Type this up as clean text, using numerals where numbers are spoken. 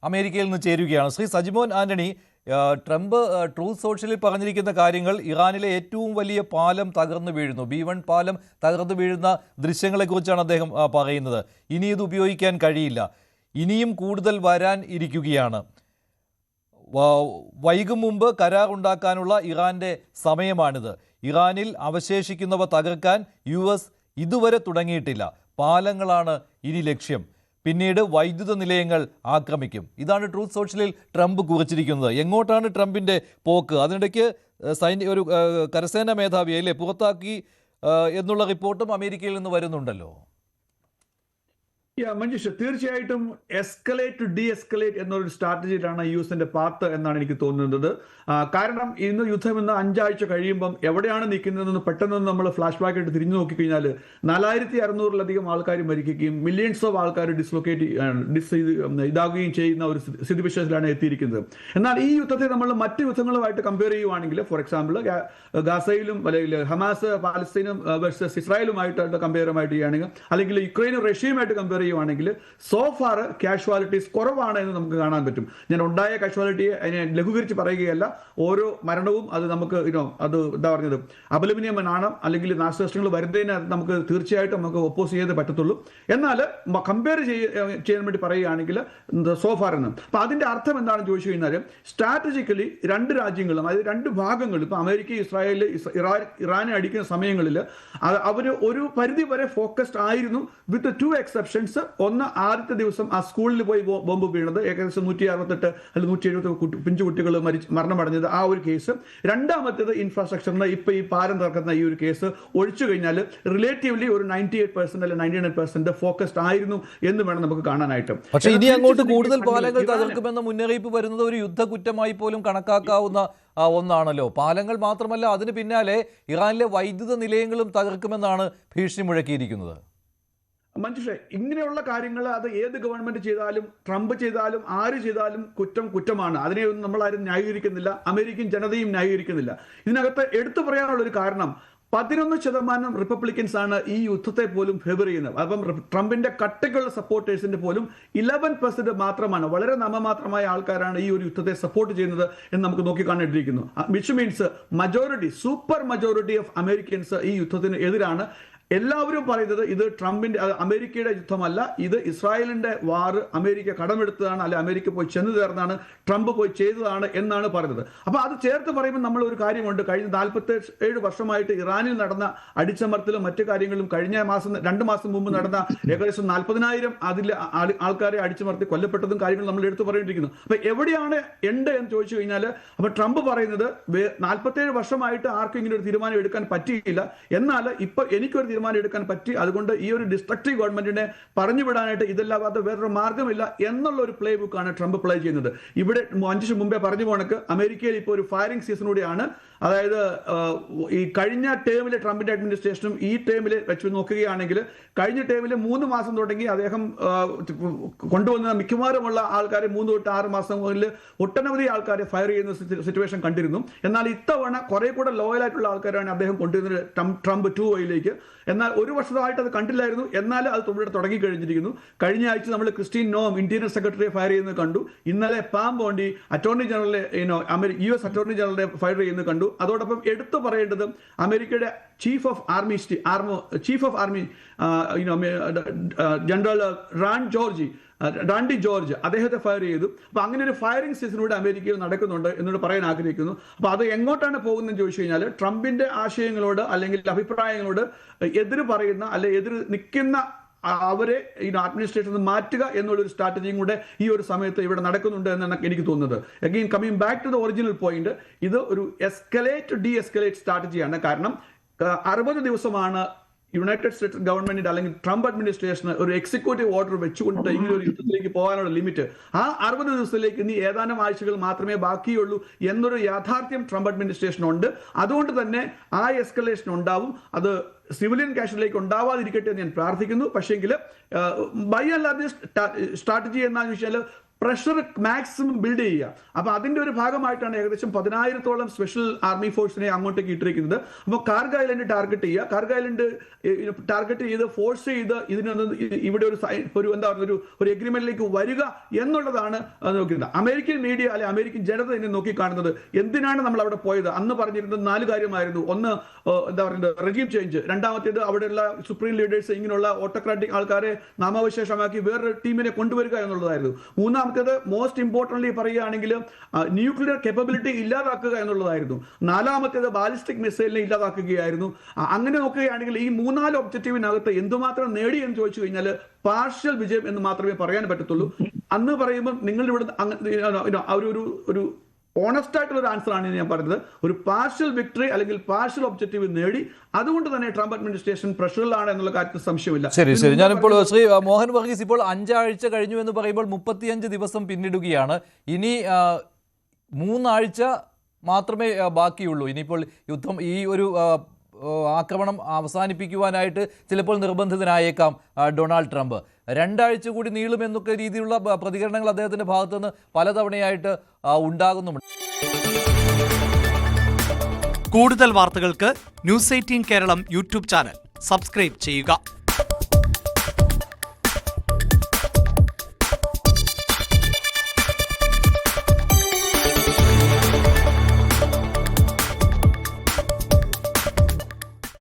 അമേരിക്കയിൽ നിന്ന് ചേരുകയാണ്. ശ്രീ സജിമോൻ ആന്റണി, ട്രംപ് ട്രൂത്ത് സോഷ്യലിൽ പറഞ്ഞിരിക്കുന്ന കാര്യങ്ങൾ ഇറാനിലെ ഏറ്റവും വലിയ പാലം തകർന്നു വീഴുന്നു, B1 പാലം തകർന്നു വീഴുന്ന ദൃശ്യങ്ങളെക്കുറിച്ചാണ് അദ്ദേഹം പറയുന്നത്. ഇനി ഇത് ഉപയോഗിക്കാൻ കഴിയില്ല, ഇനിയും കൂടുതൽ വരാൻ ഇരിക്കുകയാണ്. വൈകും മുമ്പ് കരാറുണ്ടാക്കാനുള്ള ഇറാൻ്റെ സമയമാണിത്. ഇറാനിൽ അവശേഷിക്കുന്നവ തകർക്കാൻ US ഇതുവരെ തുടങ്ങിയിട്ടില്ല. പാലങ്ങളാണ് ഇനി ലക്ഷ്യം. പിന്നീട് വൈദ്യുത നിലയങ്ങൾ ആക്രമിക്കും. ഇതാണ് ട്രൂത്ത് സോഷ്യലിൽ ട്രംപ് കുറിച്ചിരിക്കുന്നത്. എങ്ങോട്ടാണ് ട്രംപിൻ്റെ പോക്ക്? അതിനിടയ്ക്ക് ഒരു കരസേനാ മേധാവിയെ അല്ലേ പുറത്താക്കി എന്നുള്ള റിപ്പോർട്ടും അമേരിക്കയിൽ നിന്ന് വരുന്നുണ്ടല്ലോ. മഞ്ജുഷ, തീർച്ചയായിട്ടും എസ്കലേറ്റ് ടു ഡി എസ്കലേറ്റ് എന്നൊരു സ്ട്രാറ്റജിയിലാണ് യുഎസിന്റെ പാത്ത് എന്നാണ് എനിക്ക് തോന്നുന്നത്. കാരണം ഇന്ന് യുദ്ധം ഇന്ന് 5 ആഴ്ച കഴിയുമ്പം എവിടെയാണ് നിൽക്കുന്നതെന്ന് പെട്ടെന്ന് നമ്മൾ ഫ്ലാഷ് ബാക്ക് ആയിട്ട് തിരിഞ്ഞു നോക്കിക്കഴിഞ്ഞാൽ 4600-ലധികം ആൾക്കാർ മരിക്കുകയും മില്യൺസ് ഓഫ് ആൾക്കാർ ഇതാകുകയും ചെയ്യുന്ന ഒരു സ്ഥിതിവിശേഷത്തിലാണ് എത്തിയിരിക്കുന്നത്. എന്നാൽ ഈ യുദ്ധത്തെ നമ്മൾ മറ്റ് യുദ്ധങ്ങളുമായിട്ട് കമ്പയർ ചെയ്യുവാണെങ്കിൽ, ഫോർ എക്സാമ്പിൾ ഗാസയിലും അല്ലെങ്കിൽ ഹമാസ് പാലസ്തീനും വേഴ്സസ് ഇസ്രായേലുമായിട്ട് കമ്പയർ ചെയ്യുകയാണെങ്കിൽ, അല്ലെങ്കിൽ യുക്രൈനും റഷ്യയുമായിട്ട് കമ്പയർ ചെയ്യുവാണെങ്കിൽ സോഫാർ കാഷ്വാലിറ്റീസ് കുറവാണ് എന്ന് നമുക്ക് കാണാൻ പറ്റും. ഞാൻ ഉണ്ടായ കാഷ്വാലിറ്റിയെ അതിനെ ലഘൂകരിച്ച് പറയുകയല്ല. ഓരോ മരണവും അത് നമുക്ക് അത് എന്താ പറഞ്ഞത് അപലപനീയമാണ്, അല്ലെങ്കിൽ നാശനഷ്ടങ്ങൾ വരുന്നതിന് നമുക്ക് തീർച്ചയായിട്ടും നമുക്ക് ഒപ്പോസ് ചെയ്തേ പറ്റത്തുള്ളൂ. എന്നാൽ കമ്പയർ ചെയ്യാൻ വേണ്ടി പറയുകയാണെങ്കിൽ സോഫാർ എന്ന്, അപ്പൊ അതിന്റെ അർത്ഥം എന്താണെന്ന് ചോദിച്ചു കഴിഞ്ഞാൽ, സ്ട്രാറ്റജിക്കലി രണ്ട് രാജ്യങ്ങളും, അതായത് രണ്ട് ഭാഗങ്ങളും, ഇപ്പൊ അമേരിക്ക ഇസ്രായേൽ ഇറാനെ അടിക്കുന്ന സമയങ്ങളിൽ അവർ ഒരു പരിധി വരെ ഫോക്കസ്ഡ് ആയിരുന്നു, വിത്ത് 2 എക്സെപ്ഷൻസ്. ഒന്ന്, ആദ്യത്തെ ദിവസം ആ സ്കൂളിൽ പോയി ബോംബ് വീണത്, ഏകദേശം 168 അല്ലെങ്കിൽ 170 പിഞ്ചുകുട്ടികൾ മരണമടഞ്ഞത്, ആ ഒരു കേസ്. രണ്ടാമത്തേത് ഇൻഫ്രാസ്ട്രക്ചറിന് ഇപ്പൊ ഈ പാലം തകർക്കുന്ന ഈ ഒരു കേസ് ഒഴിച്ചു കഴിഞ്ഞാൽ റിലേറ്റീവ്ലി ഒരു 98% അല്ലെങ്കിൽ 99% ഫോക്കസ്ഡ് ആയിരുന്നു എന്ന് വേണം നമുക്ക് കാണാനായിട്ട്. പക്ഷേ ഇനി അങ്ങോട്ട് കൂടുതൽ പാലങ്ങൾ തകർക്കുമെന്ന മുന്നറിയിപ്പ് വരുന്നത് ഒരു യുദ്ധക്കുറ്റമായി പോലും കണക്കാക്കാവുന്ന ഒന്നാണല്ലോ. പാലങ്ങൾ മാത്രമല്ല, അതിന് പിന്നാലെ ഇറാനിലെ വൈദ്യുത നിലയങ്ങളും തകർക്കുമെന്നാണ് ഭീഷണി മുഴക്കിയിരിക്കുന്നത്. മഞ്ജുഷ, ഇങ്ങനെയുള്ള കാര്യങ്ങൾ അത് ഏത് ഗവൺമെന്റ് ചെയ്താലും, ട്രംപ് ചെയ്താലും, ആര് ചെയ്താലും കുറ്റമാണ്. അതിനെയൊന്നും നമ്മളാരും ന്യായീകരിക്കുന്നില്ല, അമേരിക്കൻ ജനതയും ന്യായീകരിക്കുന്നില്ല. ഇതിനകത്ത് എടുത്തു പറയാനുള്ള ഒരു കാരണം, 11% റിപ്പബ്ലിക്കൻസ് ആണ് ഈ യുദ്ധത്തെ പോലും ഫേവർ ചെയ്യുന്നത്. അപ്പം ട്രംപിന്റെ കട്ടയ്ക്കുള്ള സപ്പോർട്ടേഴ്സിന്റെ പോലും 11% മാത്രമാണ്, വളരെ നാമമാത്രമായ ആൾക്കാരാണ് ഈ ഒരു യുദ്ധത്തെ സപ്പോർട്ട് ചെയ്യുന്നത് എന്ന് നമുക്ക് നോക്കിക്കാണിട്ടിരിക്കുന്നു. Which means majority, super majority of Americans ഈ യുദ്ധത്തിന് എതിരാണ്. എല്ലാവരും പറയുന്നത് ഇത് ട്രംപിന്റെ, അമേരിക്കയുടെ യുദ്ധമല്ല, ഇത് ഇസ്രായേലിന്റെ വാർ അമേരിക്ക കടമെടുത്തതാണ്, അല്ലെ അമേരിക്ക പോയി ചെന്നു ചേർന്നാണ്, ട്രംപ് പോയി ചെയ്തതാണ് എന്നാണ് പറയുന്നത്. അപ്പൊ അത് ചേർത്ത് പറയുമ്പോൾ നമ്മൾ ഒരു കാര്യമുണ്ട്, കഴിഞ്ഞ 47 വർഷമായിട്ട് ഇറാനിൽ നടന്ന അടിച്ചമർത്തലും മറ്റു കാര്യങ്ങളും, കഴിഞ്ഞ മാസം 2 മാസം മുമ്പ് നടന്ന ഏകദേശം 40,000 അതിൽ ആൾക്കാരെ അടിച്ചമർത്തി കൊല്ലപ്പെട്ടതും കാര്യങ്ങളും നമ്മൾ എടുത്തു പറയേണ്ടിയിരിക്കുന്നു. അപ്പൊ എവിടെയാണ് എൻഡ് എന്ന് ചോദിച്ചു കഴിഞ്ഞാൽ, അപ്പൊ ട്രംപ് പറയുന്നത് 47 വർഷമായിട്ട് ആർക്കും ഇങ്ങനെ ഒരു തീരുമാനം എടുക്കാൻ പറ്റിയില്ല, എന്നാൽ ഇപ്പൊ എനിക്കൊരു തീരുമാനം എടുക്കാൻ പറ്റി, അതുകൊണ്ട് ഈ ഒരു ഡിസ്ട്രക്റ്റീവ് ഗവൺമെന്റിനെ പറഞ്ഞു വിടാനായിട്ട് ഇതല്ലാതെ വേറൊരു മാർഗമില്ല എന്നുള്ള ഒരു പ്ലേ ബുക്കാണ് ട്രംപ് പ്ലേ ചെയ്യുന്നത്. ഇവിടെ 5 വർഷം മുമ്പേ പറഞ്ഞു പോണക്ക് അമേരിക്കയിൽ ഇപ്പോൾ ഒരു ഫയറിംഗ് സീസൺ കൂടിയാണ്. അതായത് ഈ കഴിഞ്ഞ ടേമിലെ ട്രംപിന്റെ അഡ്മിനിസ്ട്രേഷനും ഈ ടേമിൽ വെച്ച് നോക്കുകയാണെങ്കിൽ, കഴിഞ്ഞ ടേമിൽ 3 മാസം തുടങ്ങി അദ്ദേഹം കൊണ്ടുവന്ന മിക്കവാറുമുള്ള ആൾക്കാരെ 3 തൊട്ട് 6 മാസം മുതൽ ഒട്ടനവധി ആൾക്കാരെ ഫയർ ചെയ്യുന്ന സിറ്റുവേഷൻ കണ്ടിരുന്നു. എന്നാൽ ഇത്തവണ കുറെ കൂടെ ലോയലായിട്ടുള്ള ആൾക്കാരാണ് അദ്ദേഹം കൊണ്ടുവരുന്നത് ട്രംപ് 2.0-ലേക്ക്. എന്നാൽ 1 വർഷമായിട്ട് അത് കണ്ടില്ലായിരുന്നു, എന്നാൽ അത് തുടങ്ങി കഴിഞ്ഞിരിക്കുന്നു. കഴിഞ്ഞ ആഴ്ച നമ്മൾ ക്രിസ്റ്റീൻ നോം, ഇന്റീരിയർ സെക്രട്ടറിയെ ഫയർ ചെയ്യുന്നത് കണ്ടു. ഇന്നലെ പാം ബോണ്ടി, അറ്റോർണി ജനറലെ US അറ്റോർണി ജനറലെ ഫയർ ചെയ്യുന്നത് കണ്ടു. അതോടൊപ്പം എടുത്തു പറയേണ്ടത് അമേരിക്കയുടെ chief of army general Randy George, അദ്ദേഹത്തെ ഫയർ ചെയ്തു. അപ്പൊ അങ്ങനെ ഒരു ഫയറിംഗ് സീസണിലൂടെ അമേരിക്കയിൽ നടക്കുന്നുണ്ട് എന്നോട് പറയാൻ ആഗ്രഹിക്കുന്നു. അപ്പൊ അത് എങ്ങോട്ടാണ് പോകുന്നതെന്ന് ചോദിച്ചു കഴിഞ്ഞാൽ, ട്രംപിന്റെ ആശയങ്ങളോട് അല്ലെങ്കിൽ അഭിപ്രായങ്ങളോട് എതിര് പറയുന്ന, അല്ലെ എതിര് നിൽക്കുന്ന അവരെ ഈ അഡ്മിനിസ്ട്രേഷൻ മാറ്റുക എന്നുള്ളൊരു സ്ട്രാറ്റജിയും കൂടെ ഈ ഒരു സമയത്ത് ഇവിടെ നടക്കുന്നുണ്ട് എന്നാണ് എനിക്ക് തോന്നുന്നത്. Again coming back to the original point, ഇത് ഒരു എസ്കലേറ്റ് ഡി എസ്കലേറ്റ് സ്ട്രാറ്റജിയാണ്. കാരണം 60 ദിവസമാണ് യുണൈറ്റഡ് സ്റ്റേറ്റ്സ് ഗവൺമെന്റിന്റെ അല്ലെങ്കിൽ ട്രംപ് അഡ്മിനിസ്ട്രേഷന് ഒരു എക്സിക്യൂട്ടീവ് ഓർഡർ വെച്ചുകൊണ്ട് ഇങ്ങനെ ഒരു യുദ്ധത്തിലേക്ക് പോകാനുള്ള ലിമിറ്റ്. ആ 60 ദിവസത്തിലേക്ക് ഇനി ഏതാനും ആഴ്ചകൾ മാത്രമേ ബാക്കിയുള്ളൂ എന്നൊരു യാഥാർത്ഥ്യം ട്രംപ് അഡ്മിനിസ്ട്രേഷനുണ്ട്. അതുകൊണ്ട് തന്നെ ആ എസ്കലേഷൻ ഉണ്ടാവും. അത് സിവിലിയൻ കാഷ്വലിലേക്ക് ഉണ്ടാവാതിരിക്കട്ടെ എന്ന് ഞാൻ പ്രാർത്ഥിക്കുന്നു. പക്ഷേങ്കിൽ ബൈ ആൻഡ് ലാർജ് സ്ട്രാറ്റജി എന്താണെന്ന് വെച്ചാൽ പ്രഷർ മാക്സിമം ബിൽഡ് ചെയ്യുക. അപ്പൊ അതിന്റെ ഒരു ഭാഗമായിട്ടാണ് ഏകദേശം 10,000-ഓളം സ്പെഷ്യൽ ആർമി ഫോഴ്സിനെ അങ്ങോട്ടേക്ക് ഇട്ടിരിക്കുന്നത്. അപ്പോൾ കാർഗിൽ ഐലൻഡ് ടാർഗറ്റ് ചെയ്യുക, കാർഗിൽ ഐലൻഡ് ടാർഗറ്റ് ചെയ്ത് ഫോഴ്സ് ചെയ്ത് ഇതിനൊന്ന് ഇവിടെ ഒരു എന്താ പറയുക ഒരു എഗ്രിമെന്റിലേക്ക് വരിക എന്നുള്ളതാണ് നോക്കുന്നത്. അമേരിക്കൻ മീഡിയ അല്ലെ അമേരിക്കൻ ജനത തന്നെ നോക്കിക്കാണുന്നത് എന്തിനാണ് നമ്മൾ അവിടെ പോയത്. അന്ന് പറഞ്ഞിരുന്നത് 4 കാര്യമായിരുന്നു. ഒന്ന് എന്താ പറയുന്നത് റെജീം ചേഞ്ച്, രണ്ടാമത്തേത് അവിടെയുള്ള സുപ്രീം ലീഡേഴ്സ് ഇങ്ങനെയുള്ള ഓട്ടോക്രാറ്റിക് ആൾക്കാരെ നാമാവശേഷമാക്കി വേറൊരു ടീമിനെ കൊണ്ടുവരിക എന്നുള്ളതായിരുന്നു. മൂന്നാമത്തേത് മോസ്റ്റ് ഇമ്പോർട്ടൻ്റ്ലി പറയുകയാണെങ്കിൽ ന്യൂക്ലിയർ കേപ്പബിലിറ്റി ഇല്ലാതാക്കുക എന്നുള്ളതായിരുന്നു. നാലാമത്തേത് ബാലിസ്റ്റിക് മിസൈലിനെ ഇല്ലാതാക്കുകയായിരുന്നു. അങ്ങനെ നോക്കുകയാണെങ്കിൽ ഈ 3-4 ഒബ്ജക്റ്റീവിനകത്ത് എന്തുമാത്രം നേടി എന്ന് ചോദിച്ചു കഴിഞ്ഞാൽ പാർഷ്യൽ വിജയം എന്ന് മാത്രമേ പറയാൻ പറ്റത്തുള്ളൂ. അന്ന് പറയുമ്പോൾ നിങ്ങൾ ഇവിടെ ഒരു ഓണസ്റ്റ് ആയിട്ടുള്ള ഒരു ആൻസർ ആണ് ഞാൻ പറഞ്ഞത്. ഒരു പാർഷ്യൽ വിക്ടറി അല്ലെങ്കിൽ പാർഷ്യൽ ഒബ്ജക്റ്റീവ് നേടി. അതുകൊണ്ട് തന്നെ ട്രംപ് അഡ്മിനിസ്ട്രേഷൻ പ്രഷറിലാണ് എന്നുള്ള കാര്യത്തിൽ സംശയമില്ല. ശരി. ഞാനിപ്പോൾ ശ്രീ മോഹൻ വർഗീസ്, ഇപ്പോൾ 5 ആഴ്ച കഴിഞ്ഞു എന്ന് പറയുമ്പോൾ 35 ദിവസം പിന്നിടുകയാണ്. ഇനി 3 ആഴ്ച മാത്രമേ ബാക്കിയുള്ളൂ. ഇനിയിപ്പോൾ യുദ്ധം ഈ ഒരു ആക്രമണം അവസാനിപ്പിക്കുവാനായിട്ട് ചിലപ്പോൾ നിർബന്ധിതനായേക്കാം ഡൊണാൾഡ് ട്രംപ്. 2 ആഴ്ച കൂടി നീളുമെന്നൊക്കെ രീതിയിലുള്ള പ്രതികരണങ്ങൾ അദ്ദേഹത്തിൻ്റെ ഭാഗത്തുനിന്ന് പലതവണയായിട്ട് ഉണ്ടാകുന്നുമുണ്ട്. കൂടുതൽ വാർത്തകൾക്ക് news 18 Keralam YouTube channel subscribe ചെയ്യുക.